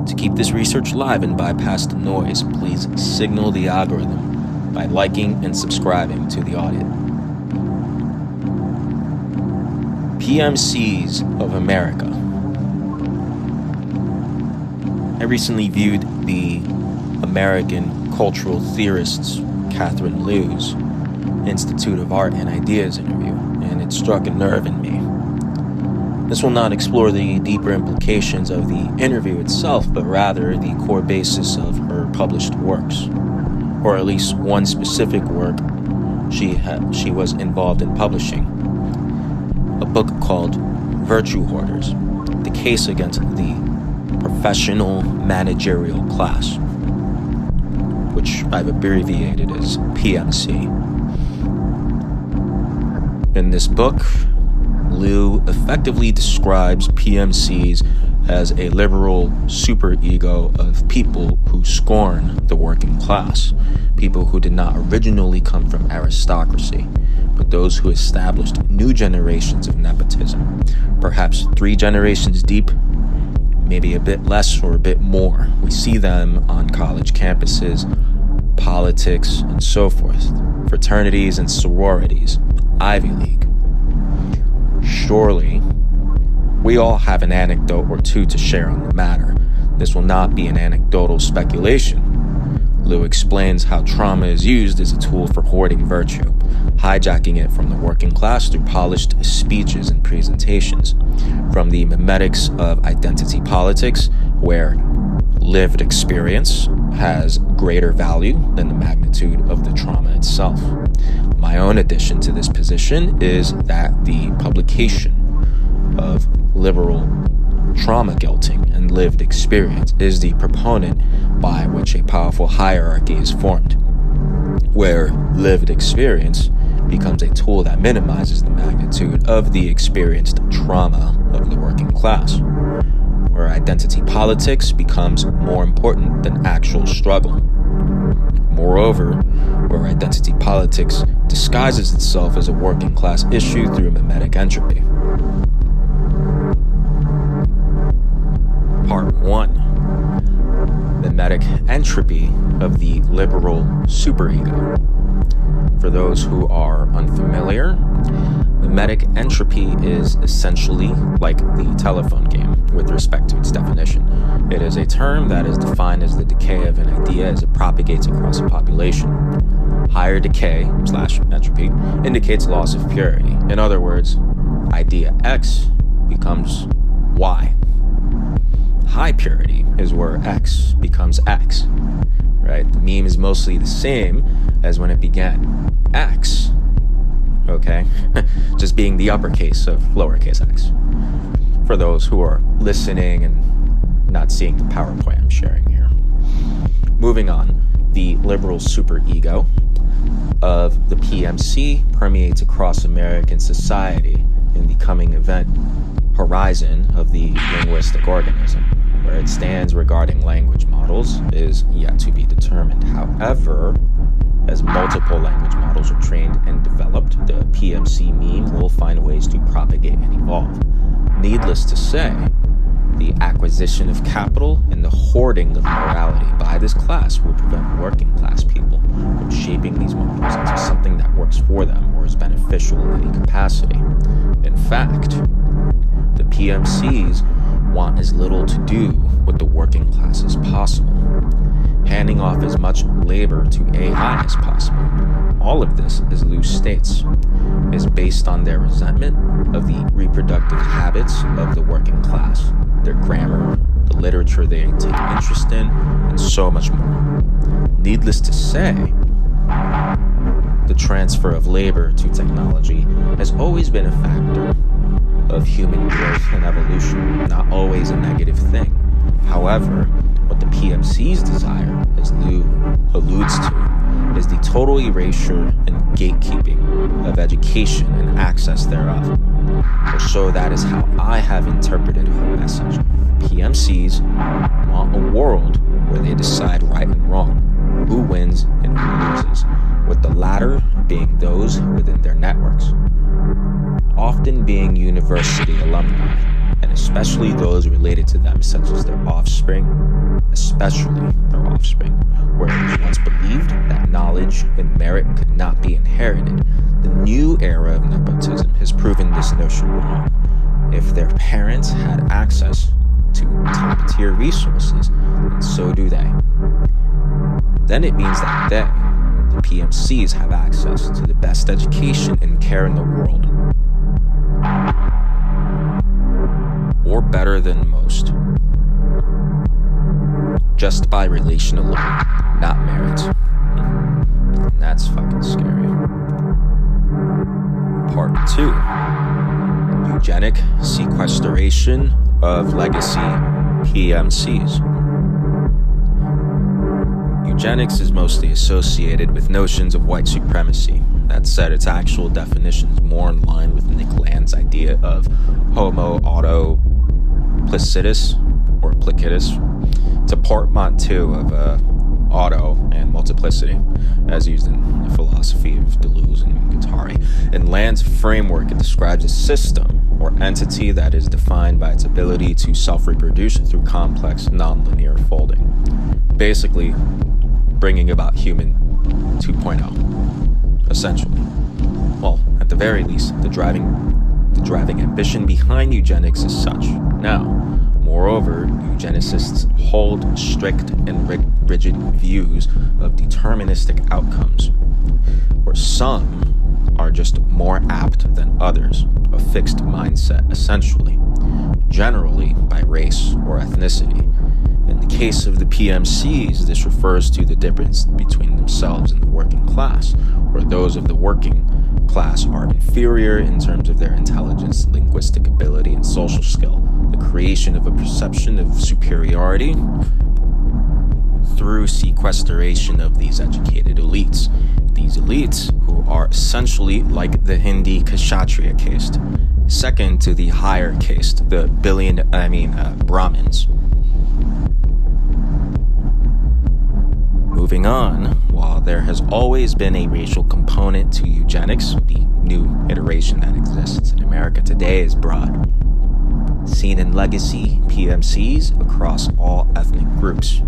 To keep this research live and bypass the noise, please signal the algorithm by liking and subscribing to the audit. PMCs of America. I recently viewed the American cultural theorist's Catherine Liu's Institute of Art and Ideas interview, and it struck a nerve in me. This will not explore the deeper implications of the interview itself, but rather the core basis of her published works, or at least one specific work she was involved in publishing, a book called Virtue Hoarders, the case against the Professional Managerial Class, which I've abbreviated as PMC. In this book, Liu effectively describes PMCs as a liberal superego of people who scorn the working class, people who did not originally come from aristocracy, but those who established new generations of nepotism, perhaps 3 generations deep, maybe a bit less or a bit more. We see them on college campuses, politics, and so forth, fraternities and sororities, Ivy League. Surely, we all have an anecdote or two to share on the matter. This will not be an anecdotal speculation. Liu explains how trauma is used as a tool for hoarding virtue, hijacking it from the working class through polished speeches and presentations, from the memetics of identity politics, where lived experience has greater value than the magnitude of the trauma itself. My own addition to this position is that the publication of liberal trauma guilting and lived experience is the proponent by which a powerful hierarchy is formed, where lived experience becomes a tool that minimizes the magnitude of the experienced trauma of the working class, where identity politics becomes more important than actual struggle. Moreover, where identity politics disguises itself as a working class issue through mimetic entropy. Part 1. Mimetic entropy of the liberal superego. For those who are unfamiliar, mimetic entropy is essentially like the telephone game with respect to its definition. It is a term that is defined as the decay of an idea as it propagates across a population. Higher decay / entropy indicates loss of purity. In other words, idea X becomes Y. High purity is where X becomes X, right? The meme is mostly the same as when it began. X, okay, just being the uppercase of lowercase x. For those who are listening and not seeing the PowerPoint I'm sharing here. Moving on, the liberal superego of the PMC permeates across American society in the coming event horizon of the linguistic organism. Where it stands regarding language models is yet to be determined. However, as multiple language models are trained and developed, the PMC meme will find ways to propagate and evolve. Needless to say, the acquisition of capital and the hoarding of morality by this class will prevent working class people from shaping these models into something that works for them or is beneficial in any capacity. In fact, the PMCs want as little to do with the working class as possible, handing off as much labor to AI as possible. All of this, as Liu states, is based on their resentment of the reproductive habits of the working class, their grammar, the literature they take interest in, and so much more. Needless to say, the transfer of labor to technology has always been a factor of human growth and evolution, not always a negative thing. However, what the PMCs desire, as Liu alludes to, is the total erasure and gatekeeping of education and access thereof. Or so that is how I have interpreted her message. PMCs want a world where they decide right and wrong, who wins and who loses, with the latter being those within their networks, often being university alumni and and especially those related to them, such as their offspring, where it was once believed that knowledge and merit could not be inherited. The new era of nepotism has proven this notion wrong. If their parents had access to top-tier resources, and so do they, then it means that they, the PMCs, have access to the best education and care in the world, or better than most, just by relation alone, not merit. And that's fucking scary. Part 2. Eugenic sequestration of legacy PMCs. Eugenics is mostly associated with notions of white supremacy. That said, its actual definition is more in line with Nick Land's idea of homo autopoietic, or placitus. It's a portmanteau of auto and multiplicity, as used in the philosophy of Deleuze and Guattari. In Land's framework, it describes a system or entity that is defined by its ability to self-reproduce through complex, nonlinear folding. Basically, bringing about human 2.0, essentially. Well, at the very least, the driving ambition behind eugenics is such. Now, moreover, eugenicists hold strict and rigid views of deterministic outcomes, where some are just more apt than others, a fixed mindset essentially, generally by race or ethnicity. In the case of the PMCs, this refers to the difference between themselves and the working class, where those of the working class are inferior in terms of their intelligence, linguistic ability, and social skill, the creation of a perception of superiority through sequestration of these educated elites. These elites, who are essentially like the Hindi Kshatriya caste, second to the higher caste, the Brahmins. Moving on, while there has always been a racial component to eugenics, the new iteration that exists in America today is broad, seen in legacy PMCs across all ethnic groups.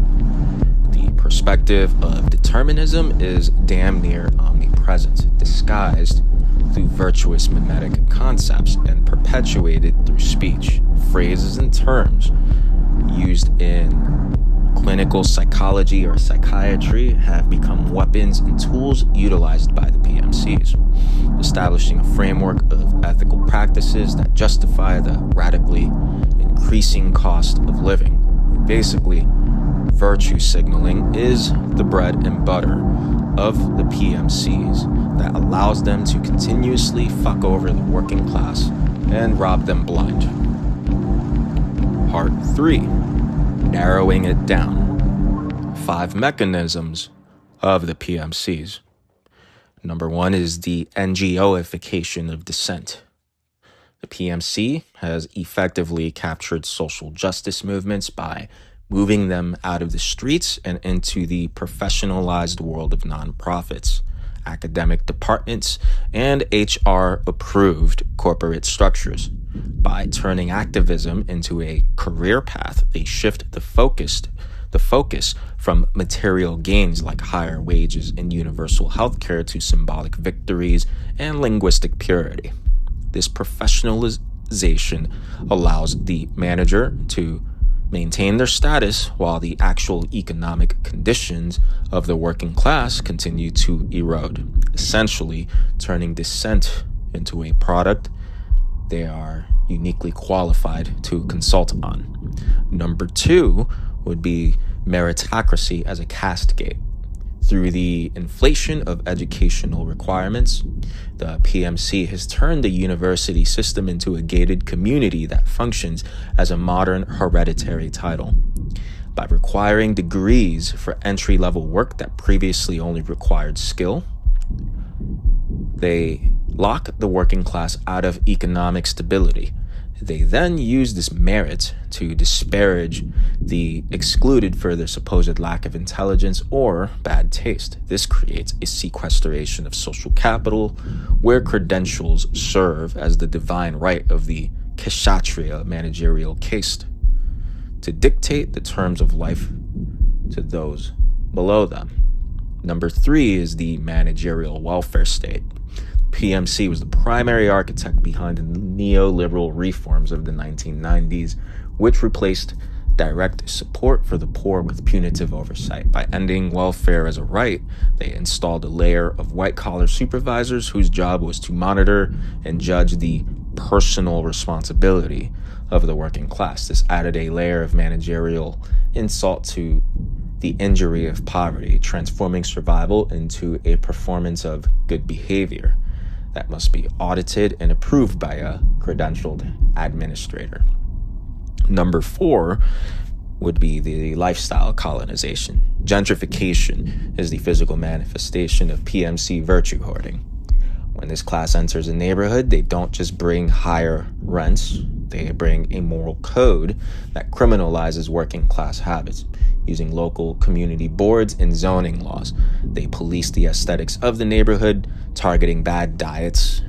The perspective of determinism is damn near omnipresent, disguised through virtuous mimetic concepts and perpetuated through speech, phrases, and terms used in clinical psychology or psychiatry have become weapons and tools utilized by the PMCs, establishing a framework of ethical practices that justify the radically increasing cost of living. Basically, virtue signaling is the bread and butter of the PMCs that allows them to continuously fuck over the working class and rob them blind. Part 3. Narrowing it down. 5 mechanisms of the PMCs. Number 1 is the NGO-ification of dissent. The PMC has effectively captured social justice movements by moving them out of the streets and into the professionalized world of nonprofits, academic departments, and HR-approved corporate structures. By turning activism into a career path, they shift the focus from material gains like higher wages and universal healthcare to symbolic victories and linguistic purity. This professionalization allows the manager to maintain their status while the actual economic conditions of the working class continue to erode, essentially turning dissent into a product they are uniquely qualified to consult on. Number 2 would be meritocracy as a caste gate. Through the inflation of educational requirements, the PMC has turned the university system into a gated community that functions as a modern hereditary title. By requiring degrees for entry-level work that previously only required skill, they lock the working class out of economic stability. They then use this merit to disparage the excluded for their supposed lack of intelligence or bad taste. This creates a sequestration of social capital, where credentials serve as the divine right of the kshatriya managerial caste, to dictate the terms of life to those below them. Number 3 is the managerial welfare state. PMC was the primary architect behind the neoliberal reforms of the 1990s, which replaced direct support for the poor with punitive oversight. By ending welfare as a right, they installed a layer of white-collar supervisors whose job was to monitor and judge the personal responsibility of the working class. This added a layer of managerial insult to the injury of poverty, transforming survival into a performance of good behavior that must be audited and approved by a credentialed administrator. Number 4 would be the lifestyle colonization. Gentrification is the physical manifestation of PMC virtue hoarding. When this class enters a neighborhood, they don't just bring higher rents, they bring a moral code that criminalizes working class habits. Using local community boards and zoning laws, they police the aesthetics of the neighborhood, targeting bad diets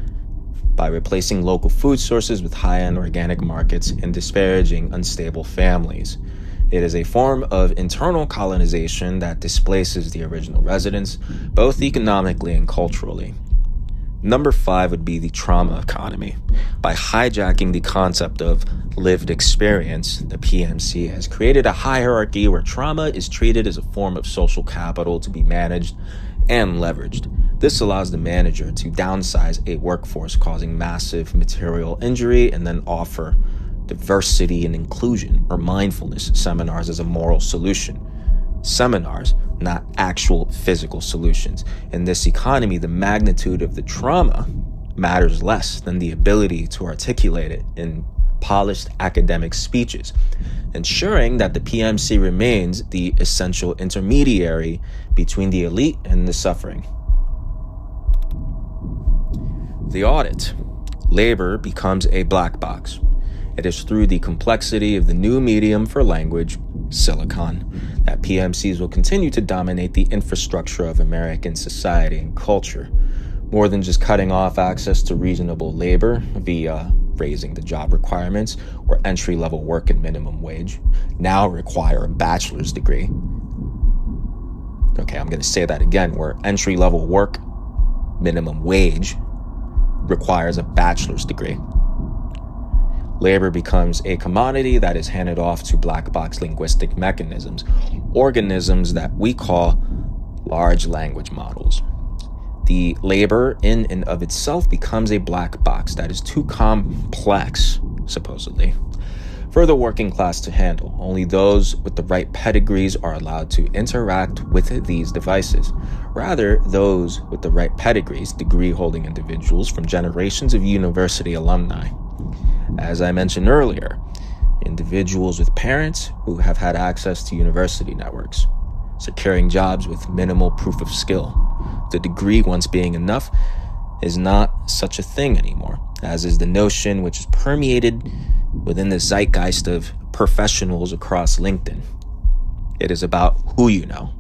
by replacing local food sources with high-end organic markets and disparaging unstable families. It is a form of internal colonization that displaces the original residents, both economically and culturally. Number 5 would be the trauma economy. By hijacking the concept of lived experience, the PMC has created a hierarchy where trauma is treated as a form of social capital to be managed and leveraged. This allows the manager to downsize a workforce causing massive material injury and then offer diversity and inclusion or mindfulness seminars as a moral solution. Seminars, not actual physical solutions. In this economy, the magnitude of the trauma matters less than the ability to articulate it in polished academic speeches, ensuring that the PMC remains the essential intermediary between the elite and the suffering. The audit. Labor becomes a black box. It is through the complexity of the new medium for language, silicon, that PMCs will continue to dominate the infrastructure of American society and culture, more than just cutting off access to reasonable labor via raising the job requirements or entry-level work and minimum wage, now require a bachelor's degree. Okay, I'm going to say that again, where entry-level work, minimum wage, requires a bachelor's degree. Labor becomes a commodity that is handed off to black box linguistic mechanisms, organisms that we call large language models. The labor in and of itself becomes a black box that is too complex, supposedly, for the working class to handle. Only those with the right pedigrees are allowed to interact with these devices. Rather, those with the right pedigrees, degree-holding individuals from generations of university alumni. As I mentioned earlier, individuals with parents who have had access to university networks, securing jobs with minimal proof of skill. The degree once being enough is not such a thing anymore, as is the notion which is permeated within the zeitgeist of professionals across LinkedIn. It is about who you know.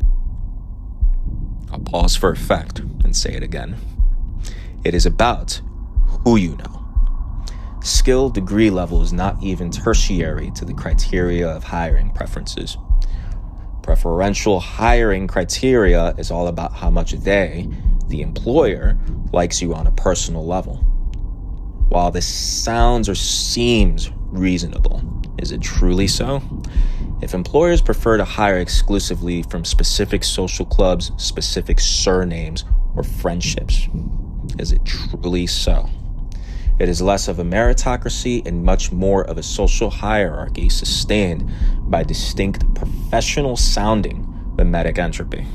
I'll pause for effect and say it again. It is about who you know. Skill degree level is not even tertiary to the criteria of hiring preferences. Preferential hiring criteria is all about how much they, the employer, likes you on a personal level. While this sounds or seems reasonable, is it truly so? If employers prefer to hire exclusively from specific social clubs, specific surnames, or friendships, is it truly so? It is less of a meritocracy and much more of a social hierarchy sustained by distinct professional-sounding mimetic entropy.